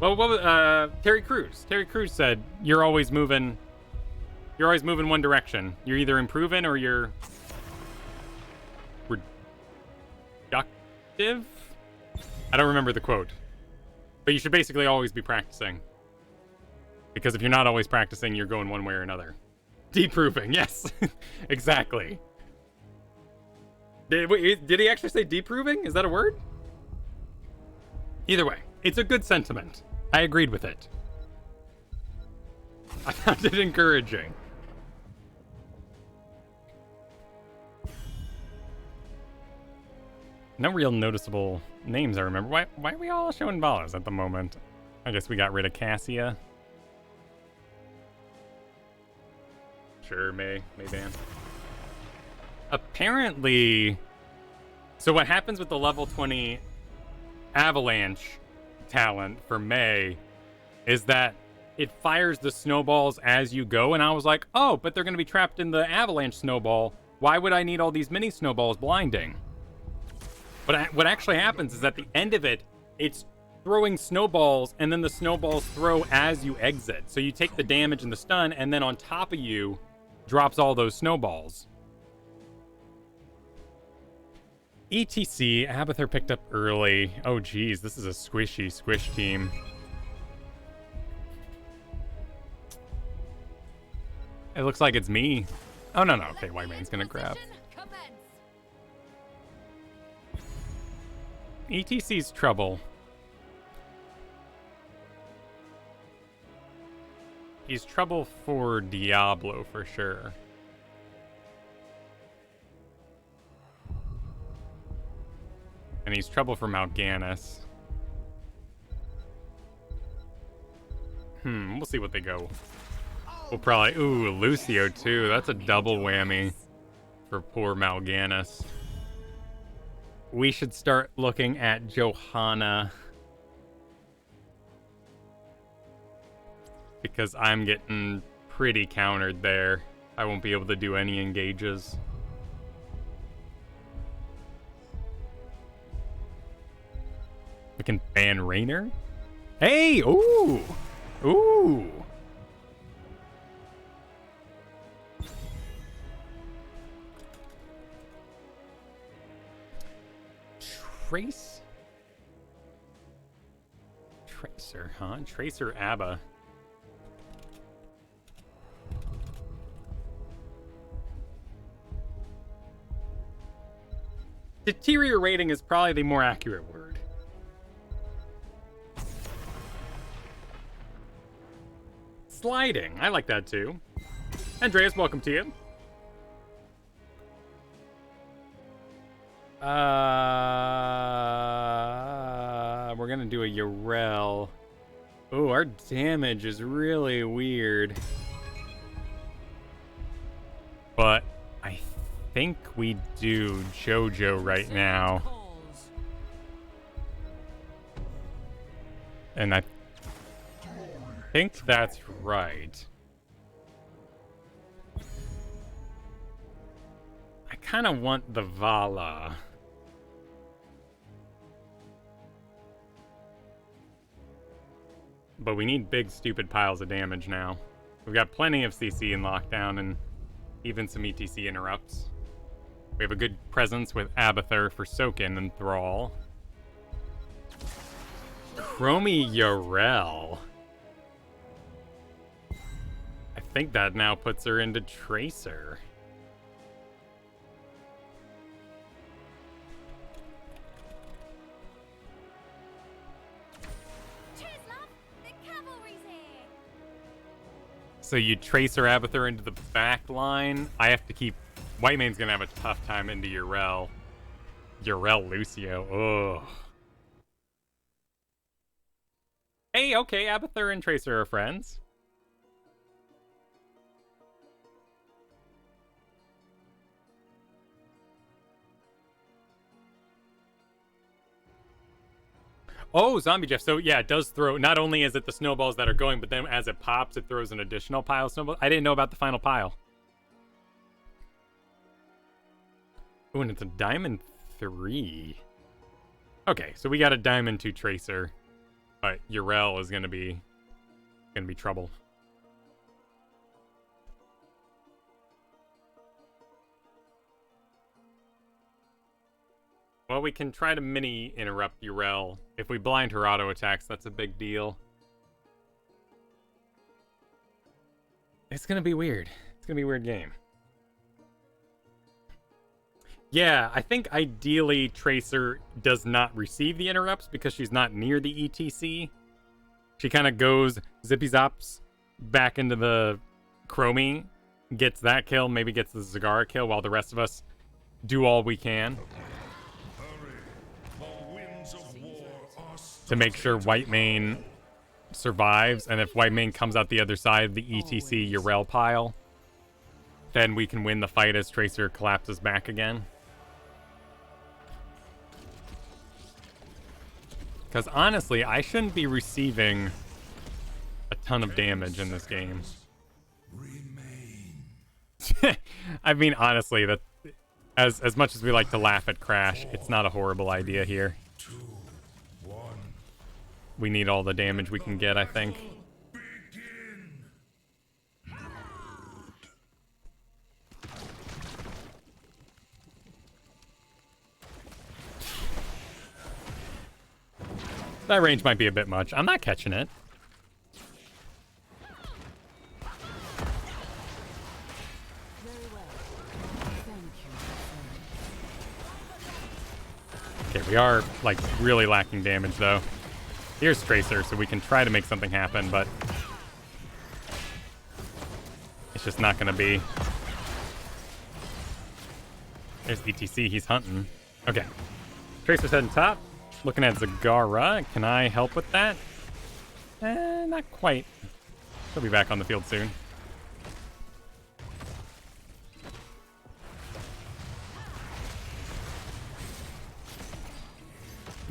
Well, what was, Terry Crews? Terry Crews said, you're always moving one direction. You're either improving or you're reductive? I don't remember the quote. But you should basically always be practicing. Because if you're not always practicing, you're going one way or another. Deproving, yes. Exactly. Did he actually say deproving? Is that a word? Either way, it's a good sentiment. I agreed with it. I found it encouraging. No real noticeable names I remember. Why are we all showing Valas at the moment? I guess we got rid of Cassia. Sure, Mayban. Apparently... So what happens with the level 20 Avalanche talent for May is that it fires the snowballs as you go, and I was like, oh, but they're going to be trapped in the Avalanche snowball. Why would I need all these mini snowballs blinding? But what actually happens is at the end of it, it's throwing snowballs, and then the snowballs throw as you exit. So you take the damage and the stun, and then on top of you drops all those snowballs. ETC, Abathur picked up early. Oh geez, this is a squish team. It looks like it's me. Oh no, okay, White Man's gonna grab. ETC's trouble. He's trouble for Diablo for sure. And he's trouble for Mal'Ganis. We'll see what they go. We'll probably... Ooh, Lucio too. That's a double whammy for poor Mal'Ganis. We should start looking at Johanna. Because I'm getting pretty countered there. I won't be able to do any engages. We can ban Raynor? Hey! Ooh! Ooh! Tracer, huh? Tracer Abba. Deteriorating is probably the more accurate word. Sliding. I like that too. Andreas, welcome to you. We're gonna do a Yrel. Oh, our damage is really weird. But I think we do JoJo right now. And I think that's right. I kind of want the Vala. But we need big, stupid piles of damage now. We've got plenty of CC in lockdown and even some ETC interrupts. We have a good presence with Abathur for Soakin and Thrall. Chromie Yrel. I think that now puts her into Tracer. So you Tracer Abathur into the back line. I have to keep... White Man's gonna have a tough time into Yrel. Yrel Lucio. Ugh. Hey, okay, Abathur and Tracer are friends. Oh, Zombie Jeff. So, yeah, it does throw... Not only is it the snowballs that are going, but then as it pops, it throws an additional pile of snowballs. I didn't know about the final pile. Oh, and it's a Diamond 3. Okay, so we got a Diamond 2 Tracer. But Yrel is gonna be trouble. Well, we can try to mini interrupt Yrel. If we blind her auto attacks, that's a big deal. It's gonna be weird. It's gonna be a weird game. Yeah, I think ideally Tracer does not receive the interrupts because she's not near the ETC. She kind of goes zippy zops back into the Chromie, gets that kill, maybe gets the Zagara kill, while the rest of us do all we can to make sure Whitemane survives. And if Whitemane comes out the other side of the ETC Yrel pile, then we can win the fight as Tracer collapses back again. Because honestly, I shouldn't be receiving a ton of damage in this game. I mean, honestly, that as much as we like to laugh at Crash, it's not a horrible idea here. We need all the damage we can get, I think. That range might be a bit much. I'm not catching it. Okay, we are, like, really lacking damage, though. Here's Tracer, so we can try to make something happen, but it's just not going to be. There's ETC. He's hunting. Okay. Tracer's heading top. Looking at Zagara. Can I help with that? Not quite. He'll be back on the field soon.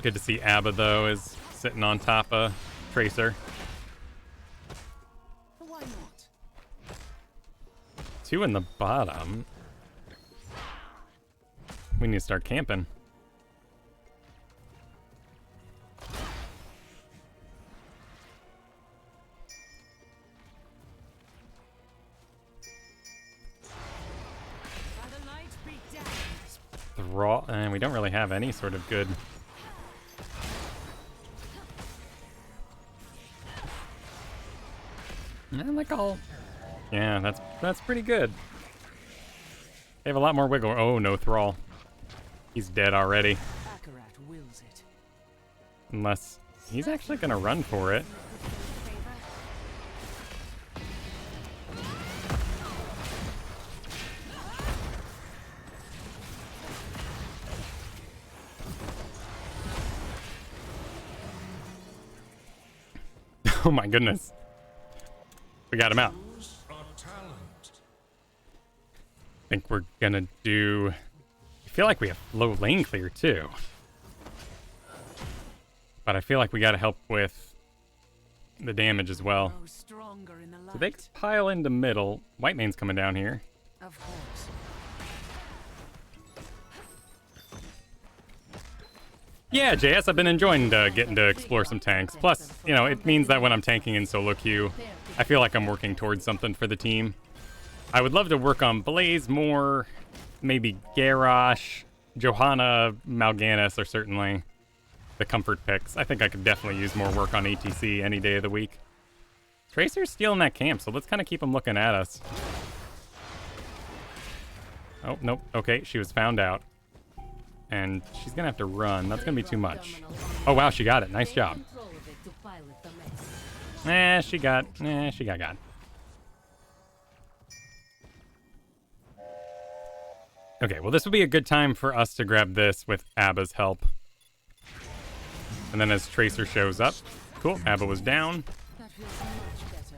Good to see Abba, though, is sitting on top of Tracer. Why not? 2 in the bottom. We need to start camping. And we don't really have any sort of good. Like all. Yeah, that's pretty good. They have a lot more wiggle. Oh, no Thrall. He's dead already. Unless he's actually gonna run for it. Oh my goodness. We got him out. I think we're gonna do. I feel like we have low lane clear too. But I feel like we gotta help with the damage as well. So they could pile into middle. Whitemane's coming down here. Of course. Yeah, JS, I've been enjoying getting to explore some tanks. Plus, you know, it means that when I'm tanking in solo queue, I feel like I'm working towards something for the team. I would love to work on Blaze more, maybe Garrosh, Johanna, Mal'Ganis are certainly the comfort picks. I think I could definitely use more work on ATC any day of the week. Tracer's stealing that camp, so let's kind of keep him looking at us. Oh, nope. Okay, she was found out. And she's gonna have to run. That's gonna be too much. Oh wow, she got it. Nice job. She got got. Okay, well this would be a good time for us to grab this with Abba's help. And then as Tracer shows up, cool, Abba was down. That feels much better.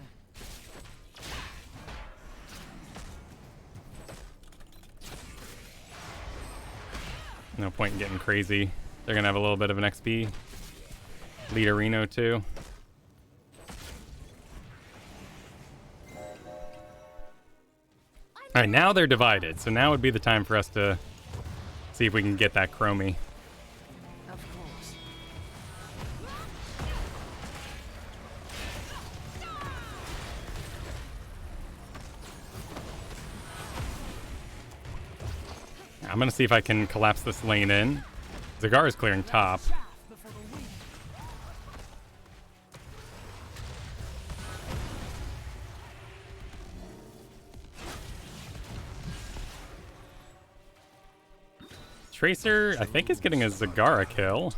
No point in getting crazy. They're gonna have a little bit of an XP. Lead Reno too. Alright, now they're divided, so now would be the time for us to see if we can get that Chromie. Of course. I'm gonna see if I can collapse this lane in. Zagar is clearing top. Tracer, I think, is getting a Zagara kill.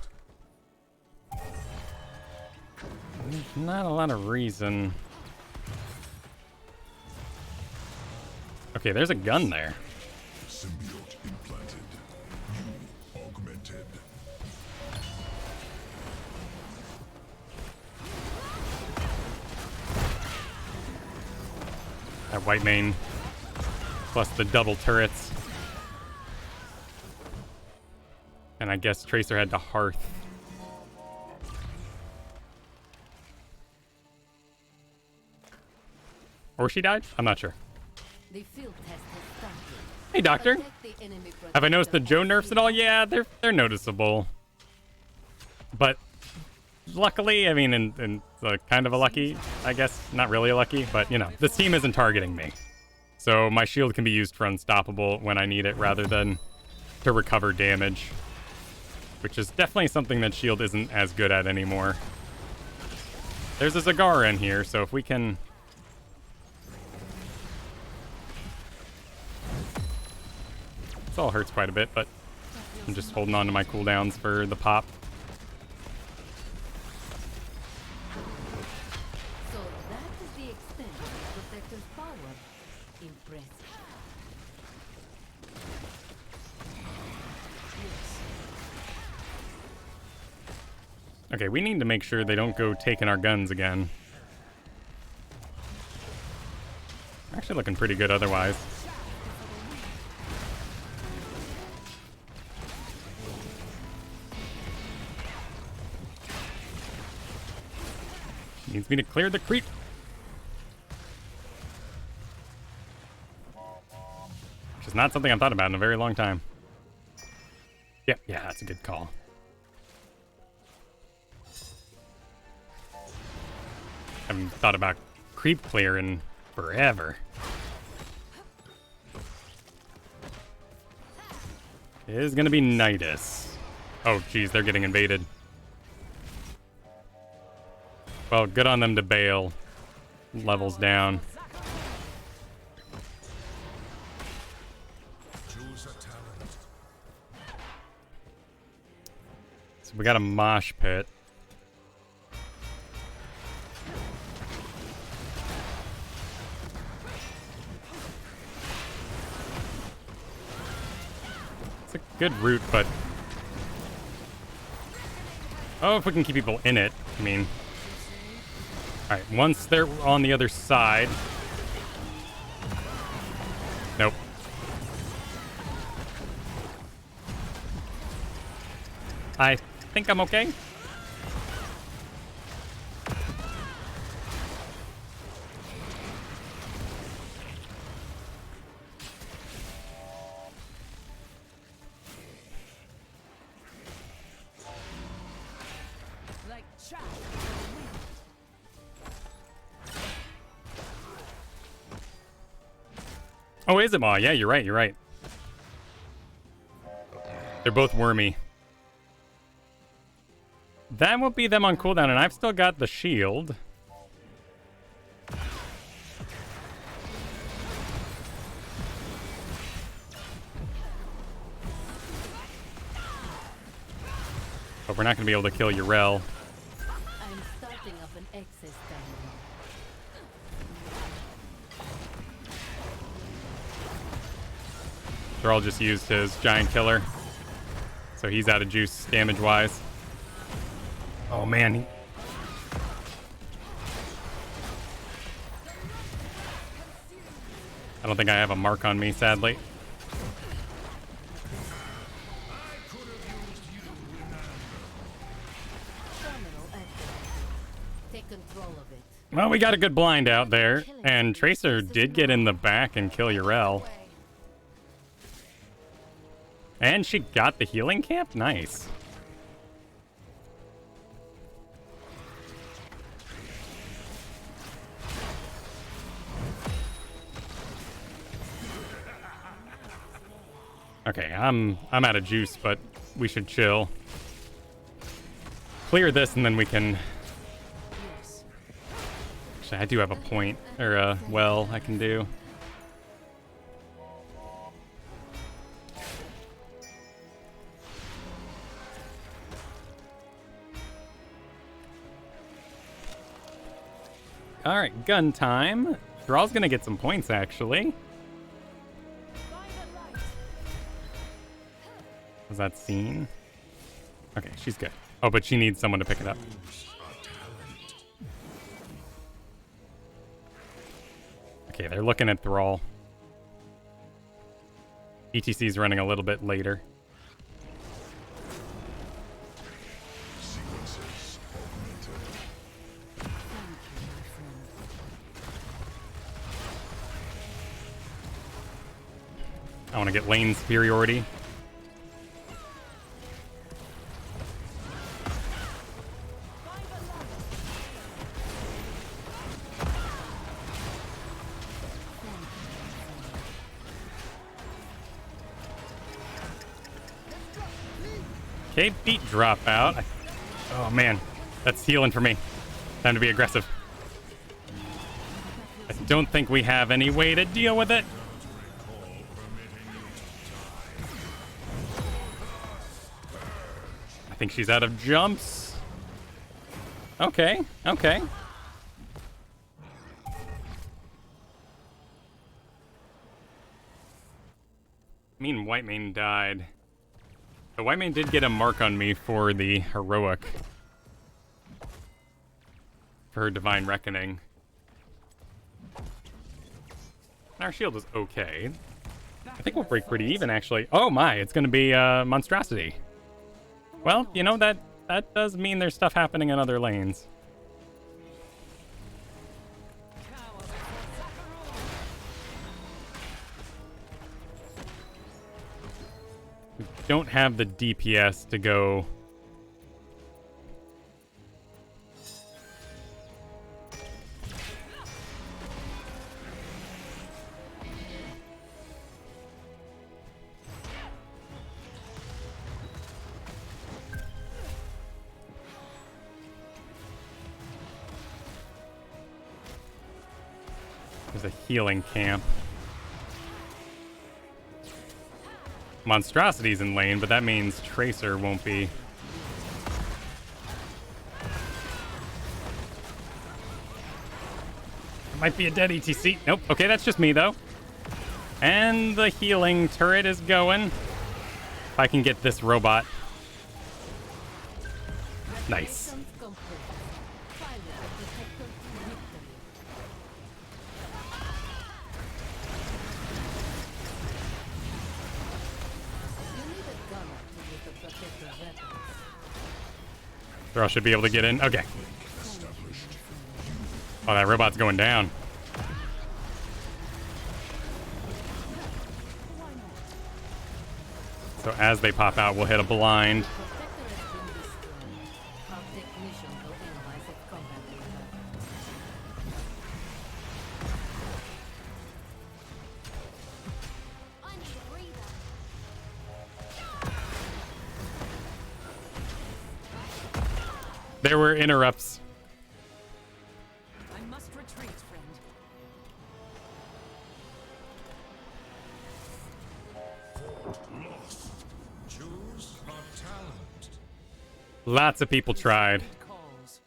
Not a lot of reason. Okay, there's a gun there. Symbiote implanted. You augmented. That white mane plus the double turrets. And I guess Tracer had to Hearth. Or she died? I'm not sure. The field test has started. Hey, Doctor. Protect the enemy Have I noticed the protector Joe as nerfs he at all? Yeah, they're noticeable. But luckily, I mean, and kind of a lucky, I guess. Not really a lucky, but, you know, this team isn't targeting me. So my shield can be used for unstoppable when I need it rather than to recover damage. Which is definitely something that shield isn't as good at anymore. There's a Zagara in here, so if we can... This all hurts quite a bit, but I'm just holding on to my cooldowns for the pop. So that is the extent of the protector's power. Impressive. Okay, we need to make sure they don't go taking our guns again. Actually looking pretty good otherwise. Needs me to clear the creep. Which is not something I've thought about in a very long time. Yep, yeah, that's a good call. Haven't thought about creep clear in forever. It is gonna be Nidus. Oh, geez, they're getting invaded. Well, good on them to bail. Levels down. Choose a talent. So we got a mosh pit. It's a good route, but... Oh, if we can keep people in it, I mean... Alright, once they're on the other side... Nope. I think I'm okay. Like chaff. Oh, is it Maw? Yeah, you're right, you're right. They're both wormy. That won't be them on cooldown, and I've still got the shield. But we're not going to be able to kill Urel. I'm starting up an excess stamina. Thrall just used his giant killer. So he's out of juice damage-wise. Oh, man. I don't think I have a mark on me, sadly. Terminal activated. Take control of it. Well, we got a good blind out there. And Tracer did get in the back and kill Urel. And she got the healing camp? Nice. Okay, I'm out of juice, but we should chill. Clear this, and then we can... Actually, I do have a point, or a well I can do. Alright, gun time. Thrall's gonna get some points, actually. Was that seen? Okay, she's good. Oh, but she needs someone to pick it up. Okay, they're looking at Thrall. ETC's running a little bit later. I want to get lane superiority. Okay, beat drop out. Oh man, that's healing for me. Time to be aggressive. I don't think we have any way to deal with it. I think she's out of jumps. Okay, okay. I mean, Whitemane died. The Whitemane did get a mark on me for the heroic. For her Divine Reckoning. And our shield is okay. I think we'll break pretty even, actually. Oh my, it's gonna be Monstrosity. Well, you know, that does mean there's stuff happening in other lanes. We don't have the DPS to go. There's a healing camp. Monstrosity's in lane, but that means Tracer won't be. It might be a dead ETC. Nope. Okay, that's just me, though. And the healing turret is going. If I can get this robot. Nice. Thrall should be able to get in. Okay. Oh, that robot's going down. So as they pop out, we'll hit a blind. There were interrupts. I must retreat, friend. Lost. Choose a talent. Lots of people tried. Calls.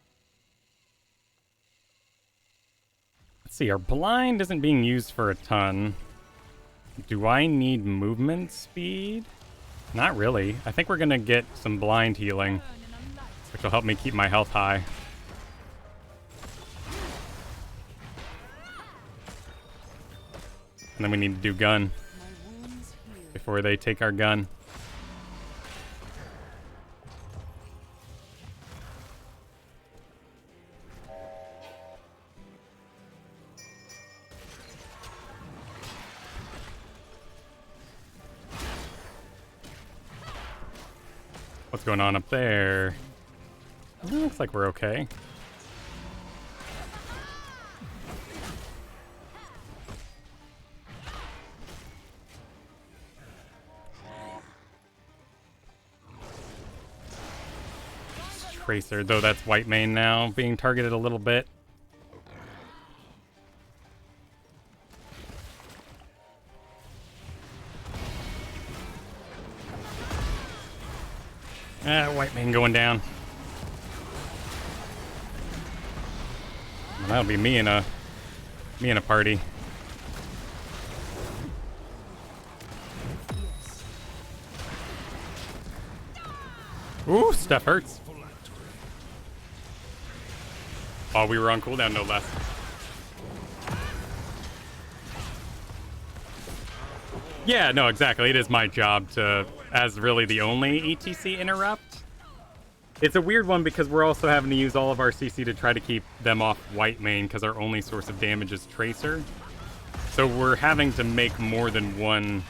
Let's see, our blind isn't being used for a ton. Do I need movement speed? Not really. I think we're gonna get some blind healing, which will help me keep my health high. And then we need to do gun before they take our gun. What's going on up there? Looks like we're okay. Tracer, though that's white main now, being targeted a little bit. White main going down. Well, that'll be me in a party. Ooh, stuff hurts. Oh, we were on cooldown, no less. Yeah, no, exactly. It is my job to, as really the only ETC interrupt. It's a weird one because we're also having to use all of our CC to try to keep them off white main because our only source of damage is Tracer. So we're having to make more than one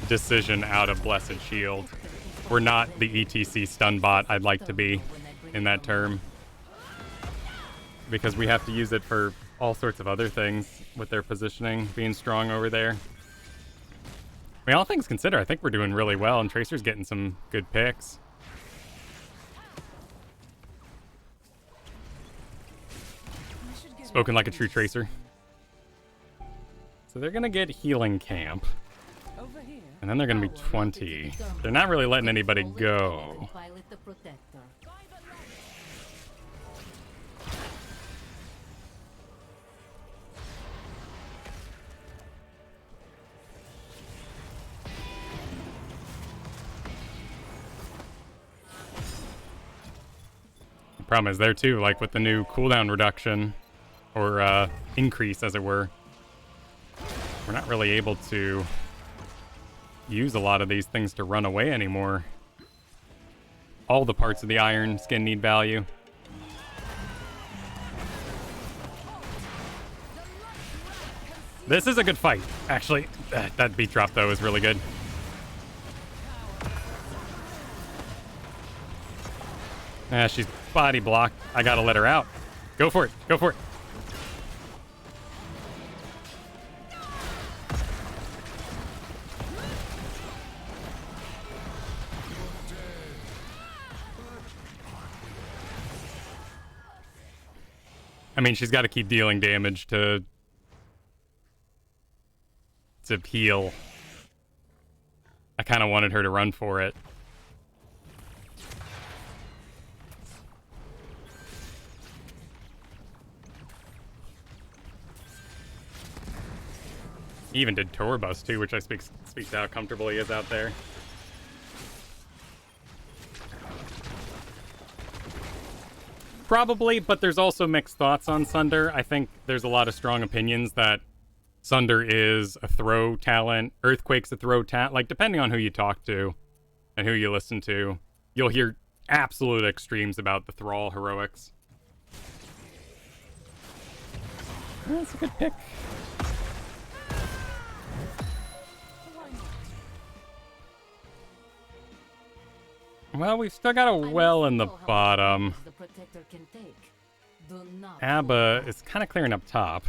decision out of Blessed Shield. We're not the ETC stun bot I'd like to be in that term. Because we have to use it for all sorts of other things with their positioning being strong over there. I mean, all things considered, I think we're doing really well, and Tracer's getting some good picks. Spoken like a true Tracer. So they're gonna get healing camp. And then they're gonna be 20. They're not really letting anybody go. The problem is there too, like with the new cooldown reduction, or increase as it were, we're not really able to use a lot of these things to run away anymore. All the parts of the iron skin need value. This is a good fight, actually. That beat drop, though, is really good. She's body blocked. I gotta let her out. Go for it. Go for it. I mean, she's got to keep dealing damage to heal. I kind of wanted her to run for it. He even did Torbus too, which I speaks to how comfortable he is out there. Probably, but there's also mixed thoughts on Sunder. I think there's a lot of strong opinions that Sunder is a throw talent, Earthquake's a throw talent. Like, depending on who you talk to and who you listen to, you'll hear absolute extremes about the Thrall heroics. That's a good pick. Well, we've still got a well in the bottom. Abba is kind of clearing up top.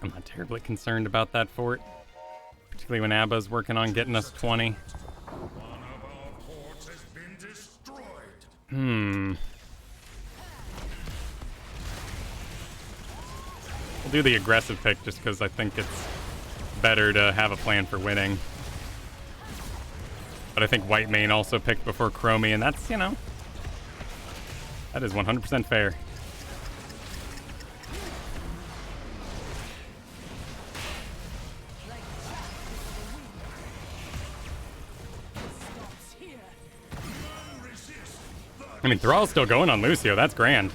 I'm not terribly concerned about that fort, particularly when Abba's working on getting us 20. We'll do the aggressive pick just because I think it's better to have a plan for winning. But I think white main also picked before Chromie, and that's, you know, that is 100% fair. I mean, Thrall's still going on Lucio. That's grand.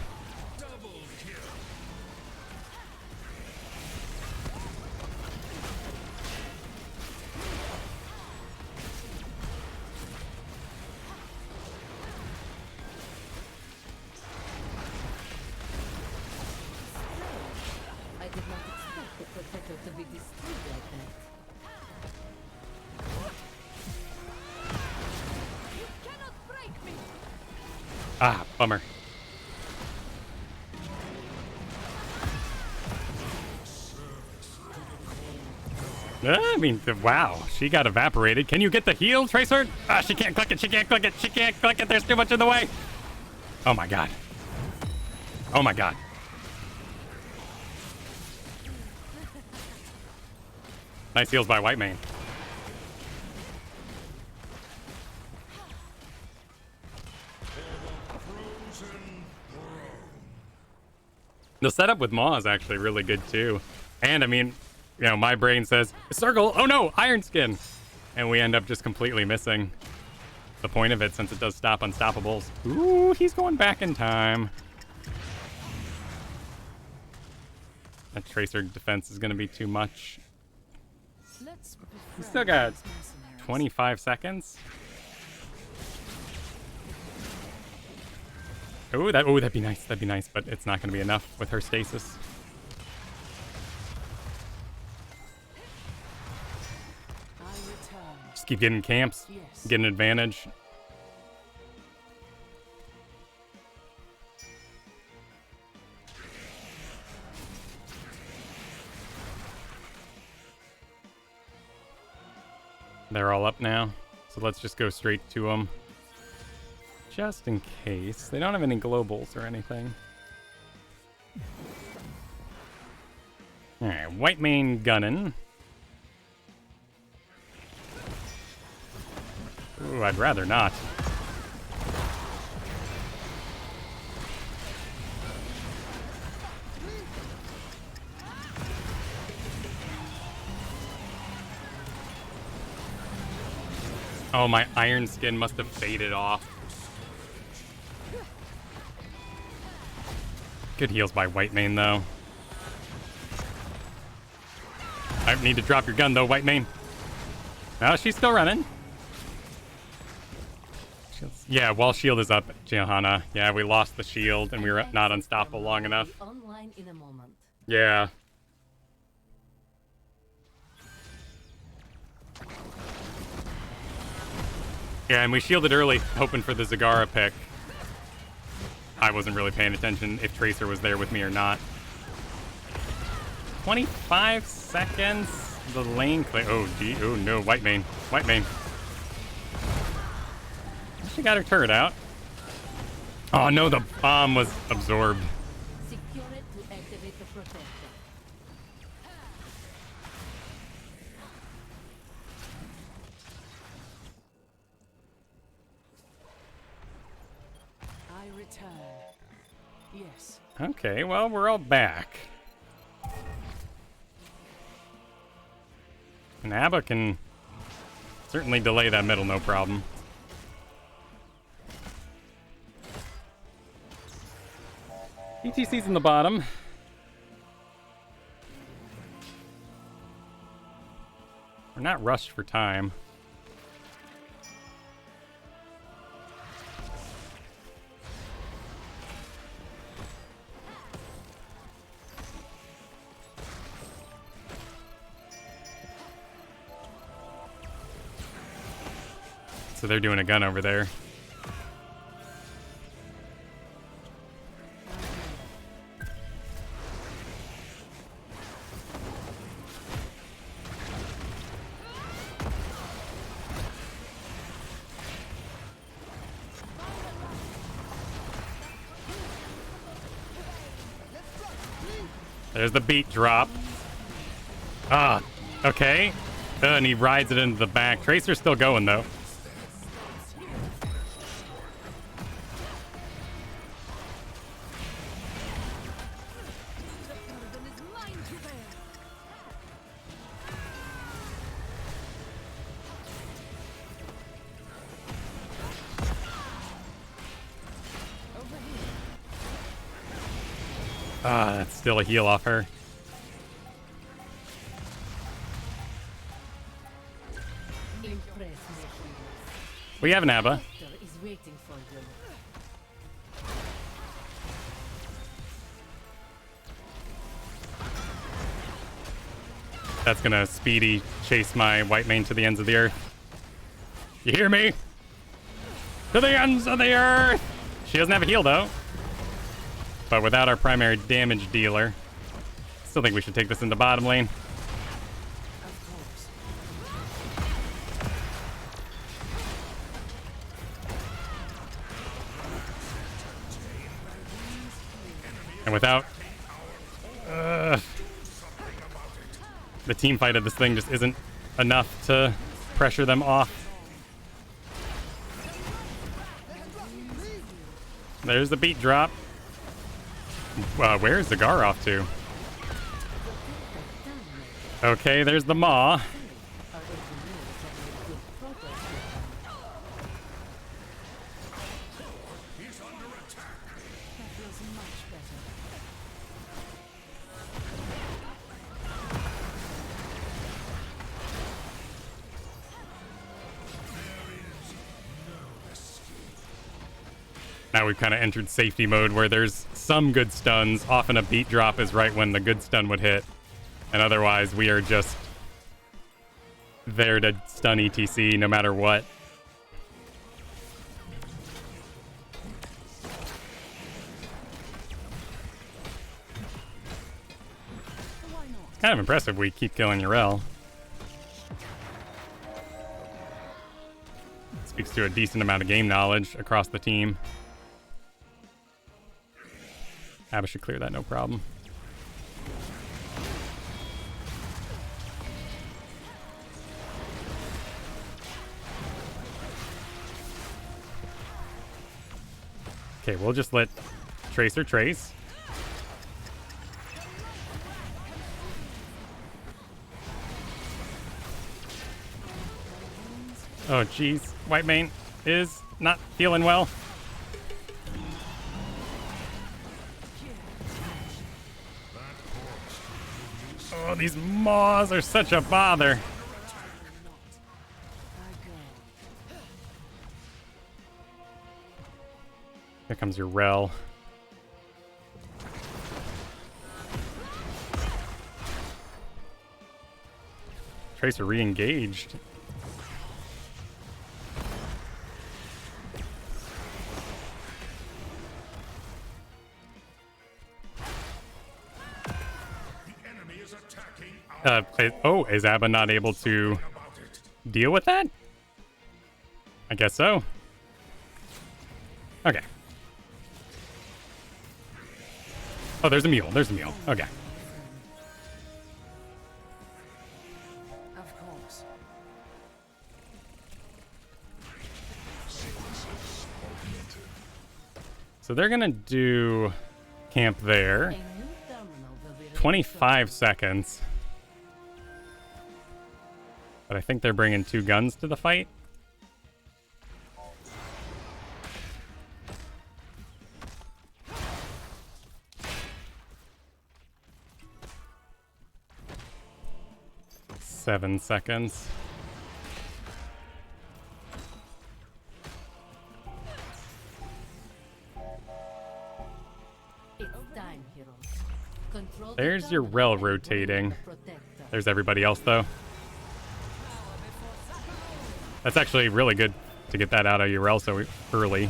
Ah, bummer. I mean, wow, she got evaporated. Can you get the heal, Tracer? Ah, she can't click it, she can't click it, she can't click it. There's too much in the way. Oh my god. Oh my god. Nice heals by White Mane. The setup with Maw is actually really good too. And I mean, you know, my brain says, circle, oh no, Iron Skin. And we end up just completely missing the point of it since it does stop unstoppables. Ooh, he's going back in time. That Tracer defense is going to be too much. He's still got 25 seconds. Oh, that'd be nice. That'd be nice, but it's not going to be enough with her stasis. Just keep getting camps, getting advantage. They're all up now, so let's just go straight to them. Just in case. They don't have any globals or anything. Alright, White Mane gunning. Ooh, I'd rather not. Oh, my Iron Skin must have faded off. Good heals by White Mane, though. I need to drop your gun, though, White Mane. Oh, she's still running. Yeah, wall shield is up, Johanna. Yeah, we lost the shield, and we were not unstoppable long enough. Online in a moment. Yeah. Yeah, and we shielded early, hoping for the Zagara pick. I wasn't really paying attention if Tracer was there with me or not. 25 seconds. The lane clear. Oh, gee. Oh, no. White Mane. White Mane. She got her turret out. Oh, no. The bomb was absorbed. Secure it to activate the protector. I return. Yes. Okay, well, we're all back. And Abba can certainly delay that middle, no problem. ETC's in the bottom. We're not rushed for time. So they're doing a gun over there. There's the beat drop. Ah, okay. And he rides it into the back. Tracer's still going, though. Ah, that's still a heal off her. We have an Abba. Is waiting for you. That's gonna speedy chase my White Mane to the ends of the earth. You hear me? To the ends of the earth! She doesn't have a heal, though. But without our primary damage dealer, still think we should take this into bottom lane. Of course. Without the team fight of this thing just isn't enough to pressure them off. There's the beat drop. Where's Zagar off to? Okay, there's the Maw. Now we've kind of entered safety mode where there's some good stuns. Often a beat drop is right when the good stun would hit. And otherwise we are just there to stun ETC no matter what. It's kind of impressive we keep killing Yrel. Speaks to a decent amount of game knowledge across the team. Abba should clear that, no problem. Okay, we'll just let Tracer trace. Oh, jeez. White Mane is not feeling well. Oh, these Maws are such a bother. Here comes your Rel. Tracer re-engaged. Is Abba not able to deal with that? I guess so. Okay. Oh, there's a mule. There's a mule. Okay. Of course. So they're gonna do camp there. A new terminal will be ready 25 seconds. But I think they're bringing 2 guns to the fight. Seven seconds. It's time, heroes. Control There's the your terminal Rel and rotating. the protector. There's everybody else, though. That's actually really good to get that out of Yrel so early.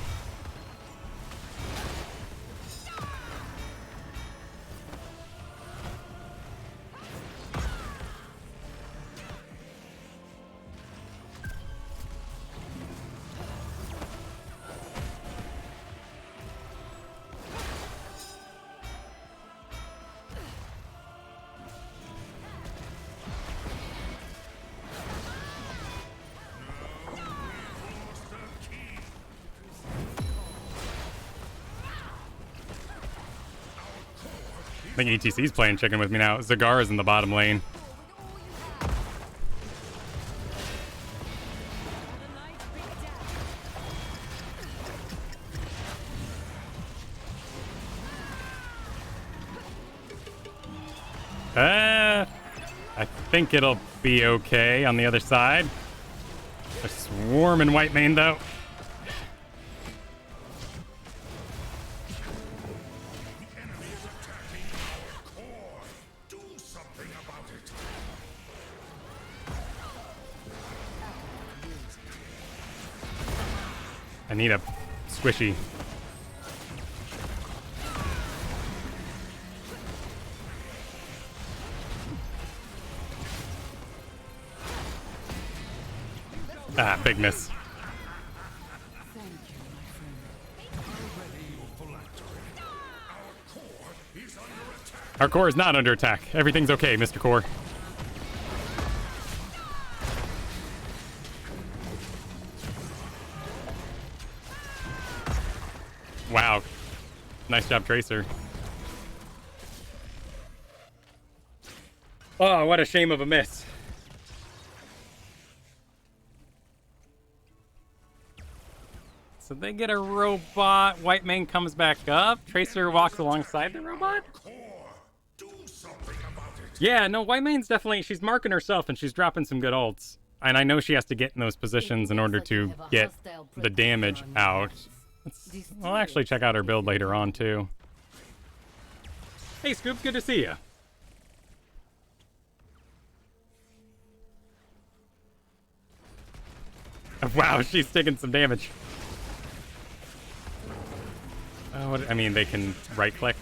I think ETC's playing chicken with me now. Zagar is in the bottom lane. I think it'll be okay on the other side. They're swarming White Mane, though. I need a squishy. Ah, big miss. Thank you, my friend. Our core is not under attack. Everything's okay, Mr. Core. Wow. Nice job, Tracer. Oh, what a shame of a miss. So they get a robot. White man comes back up. Tracer walks alongside the robot. Do something about it. Yeah, no, White Main's definitely, she's marking herself and she's dropping some good ults. And I know she has to get in those positions in order to get the damage out. I'll actually check out her build later on, too. Hey, Scoop, good to see you. Wow, she's taking some damage. Oh, I mean, they can right-click,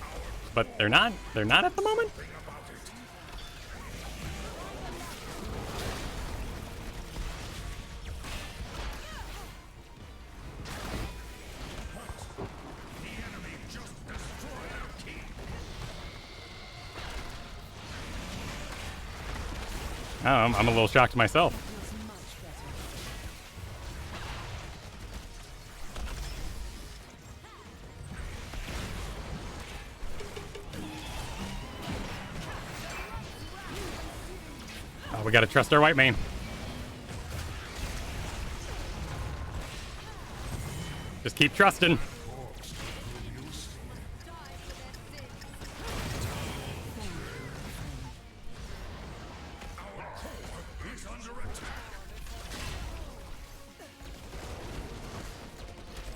but they're not. They're not at the moment. Oh, I'm a little shocked myself. Oh, we gotta trust our white main. Just keep trusting.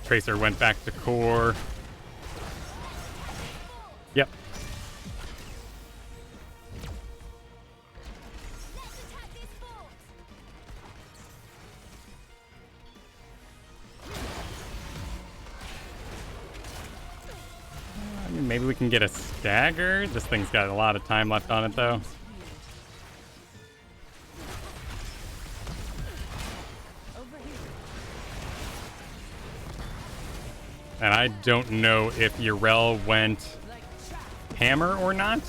Tracer went back to core. Yep. I mean, maybe we can get a stagger. This thing's got a lot of time left on it, though. And I don't know if Urel went hammer or not.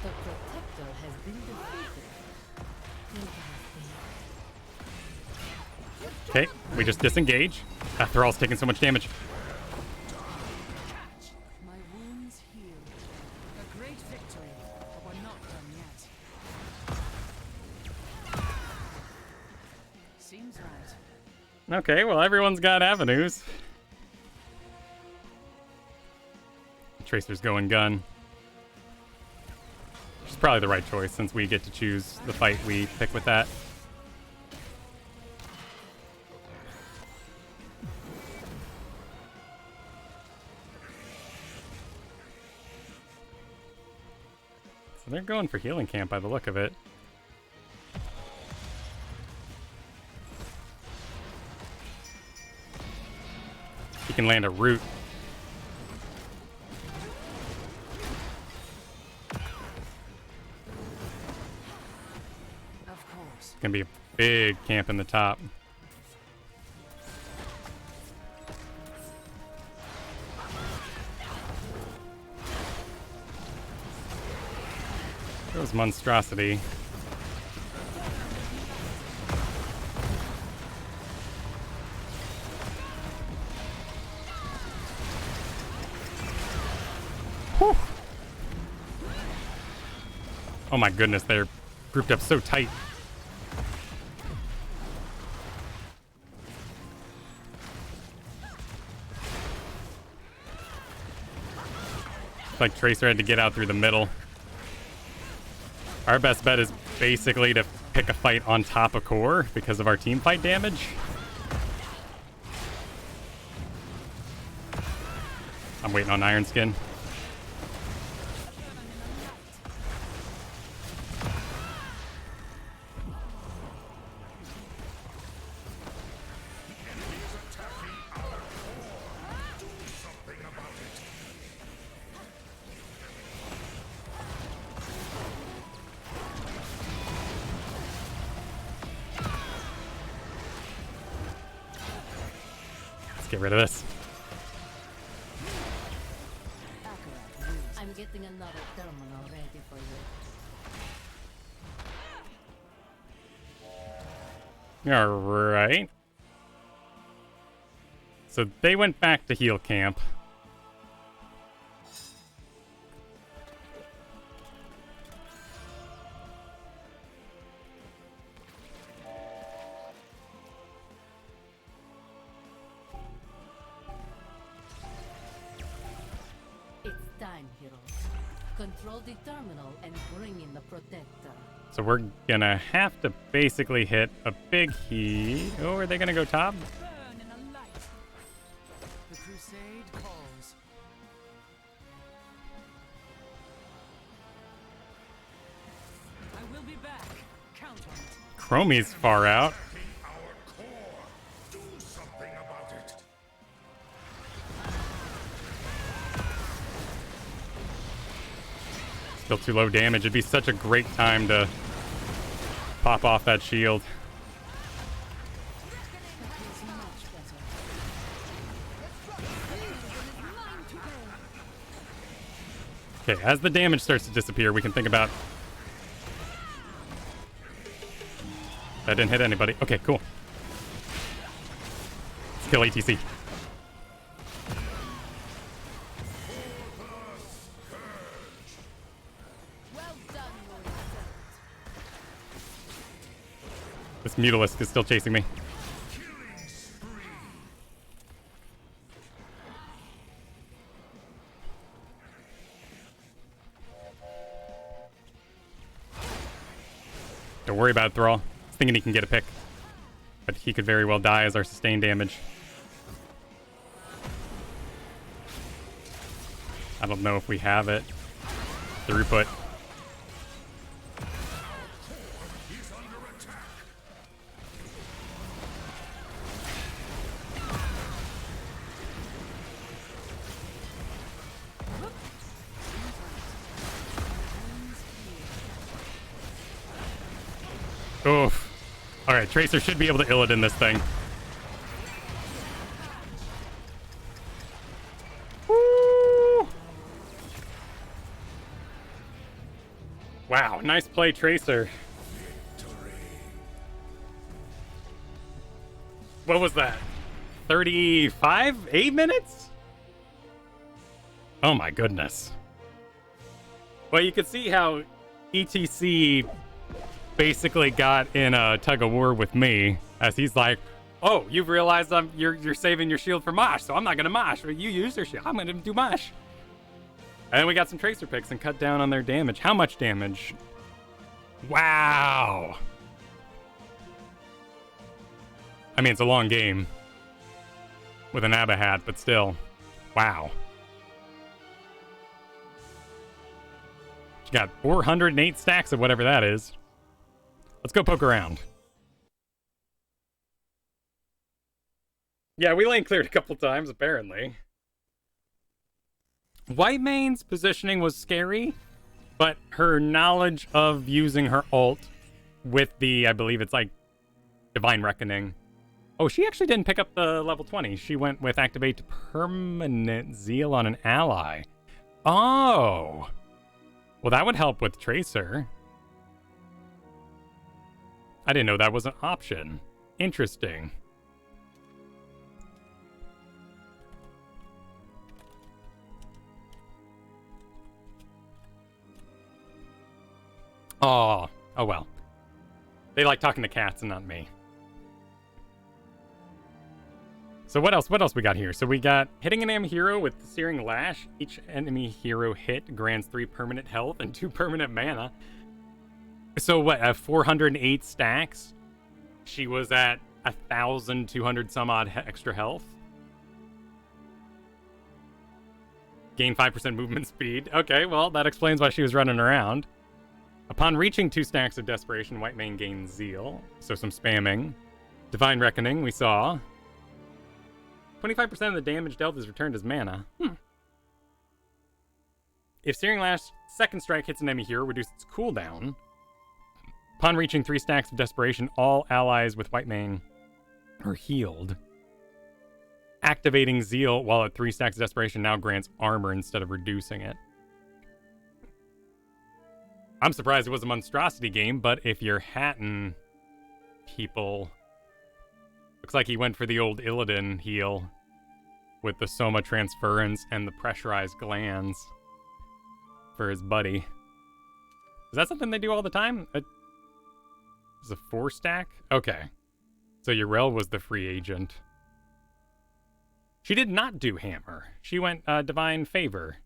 The protector has been defeated. Okay, we just disengage. After all, it's taking so much damage. My wounds healed. A great victory, but we're not done yet. Seems right. Okay, well, everyone's got avenues. Tracer's going gun. Which is probably the right choice since we get to choose the fight we pick with that. So they're going for healing camp by the look of it. He can land a root. Of course. It's gonna be a big camp in the top. Goes monstrosity. Whew. Oh my goodness, they're grouped up so tight. It's like Tracer had to get out through the middle. Our best bet is basically to pick a fight on top of core because of our team fight damage. I'm waiting on Iron Skin. get rid of this. I'm getting another terminal ready for you. Alright. So they went back to heal camp. It's time, heroes. Control the terminal and bring in the protector. So we're gonna have to basically hit a big heat. Oh, are they gonna go top? Burn in a light. The crusade calls. I will be back. Count on it. Chromie's far out. Our core. Do something about it. Still too low damage. It'd be such a great time to pop off that shield. Okay, as the damage starts to disappear, we can think about... That didn't hit anybody. Okay, cool. Let's kill ATC. Well done, warrior servant. This Mutalisk is still chasing me. Don't worry about it, Thrall. He's thinking he can get a pick. But he could very well die as our sustained damage. I don't know if we have it. Throughput. He's under attack. Oof. Alright, Tracer should be able to Illidan this thing. Woo! Wow, nice play, Tracer. What was that? 35? 8 minutes? Oh my goodness. Well, you could see how ETC basically got in a tug of war with me, as he's like, "Oh, you've realized you're saving your shield for Mosh, so I'm not gonna Mosh. But you use your shield, I'm gonna do Mosh." And then we got some Tracer picks and cut down on their damage. How much damage? Wow. I mean, it's a long game with an ABBA hat, but still, wow. You got 408 stacks of whatever that is. Let's go poke around. Yeah, we lane cleared a couple times, apparently. Whitemane's positioning was scary, but her knowledge of using her ult with the, I believe it's like, Divine Reckoning. Oh, she actually didn't pick up the level 20. She went with Activate Permanent Zeal on an ally. Oh! Well, that would help with Tracer. I didn't know that was an option. Interesting. Oh well. They like talking to cats and not me. So what else we got here? So we got hitting an enemy hero with Searing Lash. Each enemy hero hit grants 3 permanent health and 2 permanent mana. So what, at 408 stacks, she was at 1,200 some odd extra health. Gain 5% movement speed. Okay, well, that explains why she was running around. Upon reaching 2 stacks of Desperation, Whitemane gains Zeal. So some spamming. Divine Reckoning, we saw. 25% of the damage dealt is returned as mana. If Searing Lash second strike hits an enemy hero, reduces its cooldown. Upon reaching 3 stacks of Desperation, all allies with Whitemane are healed. activating Zeal while at 3 stacks of Desperation now grants armor instead of reducing it. I'm surprised it was a monstrosity game, but if you're hatting people... Looks like he went for the old Illidan heal with the Soma Transference and the pressurized glands for his buddy. Is that something they do all the time? Is a 4 stack? Okay. So Yrel was the free agent. She did not do Hammer. She went Divine Favor.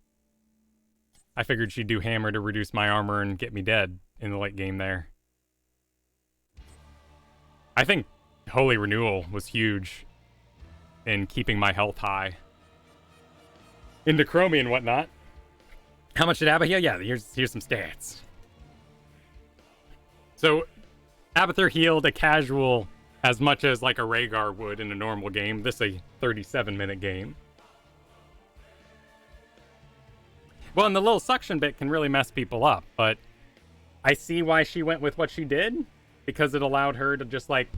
I figured she'd do Hammer to reduce my armor and get me dead in the late game there. I think Holy Renewal was huge in keeping my health high. Into Chromie and whatnot. How much did Abba heal? Yeah, here's some stats. So, Abathur healed a casual as much as like a Rhaegar would in a normal game. This is a 37-minute game. Well, and the little suction bit can really mess people up, but I see why she went with what she did, because it allowed her to just like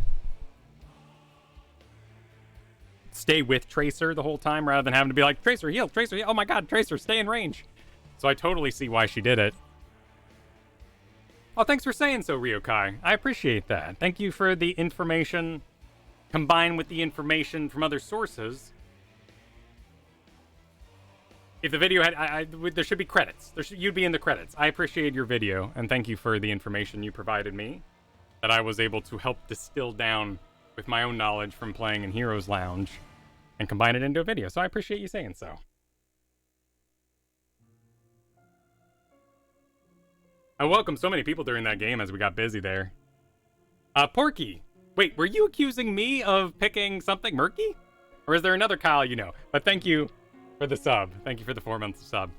stay with Tracer the whole time rather than having to be like, Tracer heal, Tracer heal. Oh my god, Tracer, stay in range. So I totally see why she did it. Oh, thanks for saying so, Ryokai. I appreciate that. Thank you for the information combined with the information from other sources. If the video had... there should be credits. You'd be in the credits. I appreciate your video, and thank you for the information you provided me that I was able to help distill down with my own knowledge from playing in Heroes Lounge and combine it into a video. So I appreciate you saying so. I welcomed so many people during that game as we got busy there. Porky. Wait, were you accusing me of picking something murky? Or is there another Kyle you know? But thank you for the sub. Thank you for the 4 months of sub.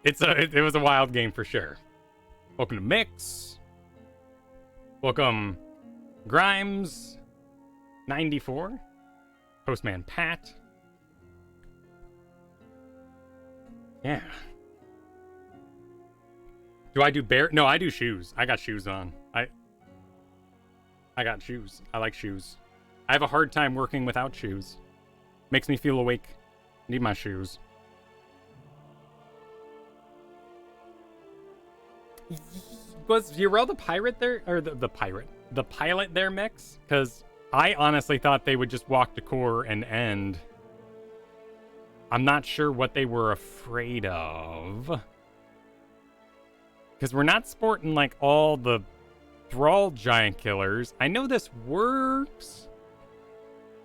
It was a wild game for sure. Welcome to Mix. Welcome Grimes 94. Postman Pat. Yeah. Do I do bear? No, I do shoes. I got shoes on. I got shoes. I like shoes. I have a hard time working without shoes. Makes me feel awake. Need my shoes. Was Yrel the pirate there? Or the pirate? The pilot there, Mix? Because I honestly thought they would just walk to core and end. I'm not sure what they were afraid of. Because we're not sporting like all the Thrall giant killers. I know this works.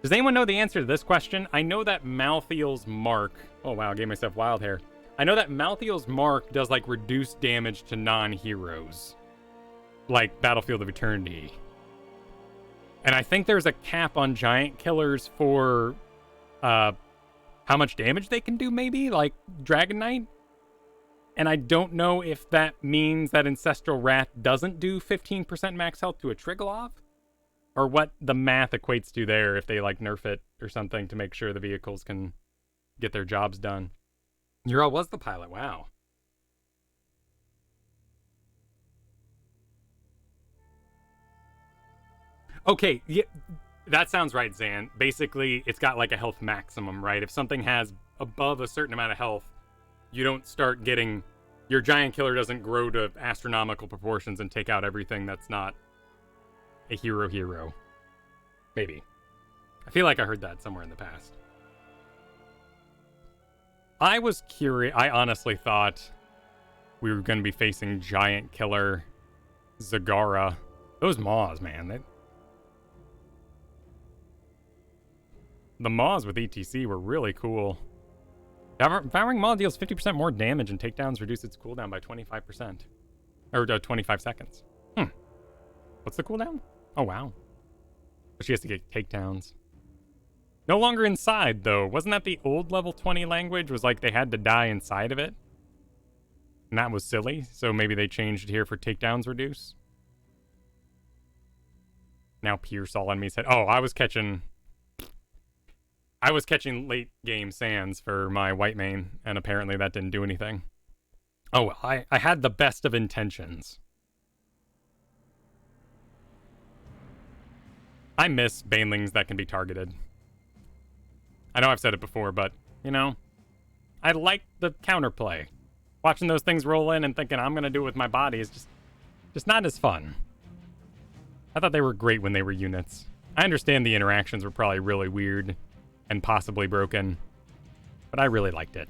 Does anyone know the answer to this question? I know that Malthiel's Mark... Oh wow, I gave myself wild hair. I know that Malthiel's Mark does like reduced damage to non-heroes. Like Battlefield of Eternity. And I think there's a cap on giant killers for how much damage they can do maybe? Like Dragon Knight? And I don't know if that means that Ancestral Wrath doesn't do 15% max health to a Triglav, or what the math equates to there if they like nerf it or something to make sure the vehicles can get their jobs done. Yrel was the pilot, wow. Okay, yeah, that sounds right, Zan. Basically, it's got like a health maximum, right? If something has above a certain amount of health, you don't start getting... Your giant killer doesn't grow to astronomical proportions and take out everything that's not a hero. Maybe. I feel like I heard that somewhere in the past. I was curious. I honestly thought we were going to be facing giant killer Zagara. Those maws, man. The maws with ETC were really cool. Devouring Maw deals 50% more damage and takedowns reduce its cooldown by 25%. Or 25 seconds. What's the cooldown? Oh, wow. But she has to get takedowns. No longer inside, though. Wasn't that the old level 20 language? Was like they had to die inside of it? And that was silly, so maybe they changed it here for takedowns reduce. Now Pierce all enemies said, oh, I was catching late game sands for my white main, and apparently that didn't do anything. Oh, well, I had the best of intentions. I miss banelings that can be targeted. I know I've said it before, but, you know, I like the counterplay. Watching those things roll in and thinking I'm going to do it with my body is just not as fun. I thought they were great when they were units. I understand the interactions were probably really weird and possibly broken, but I really liked it.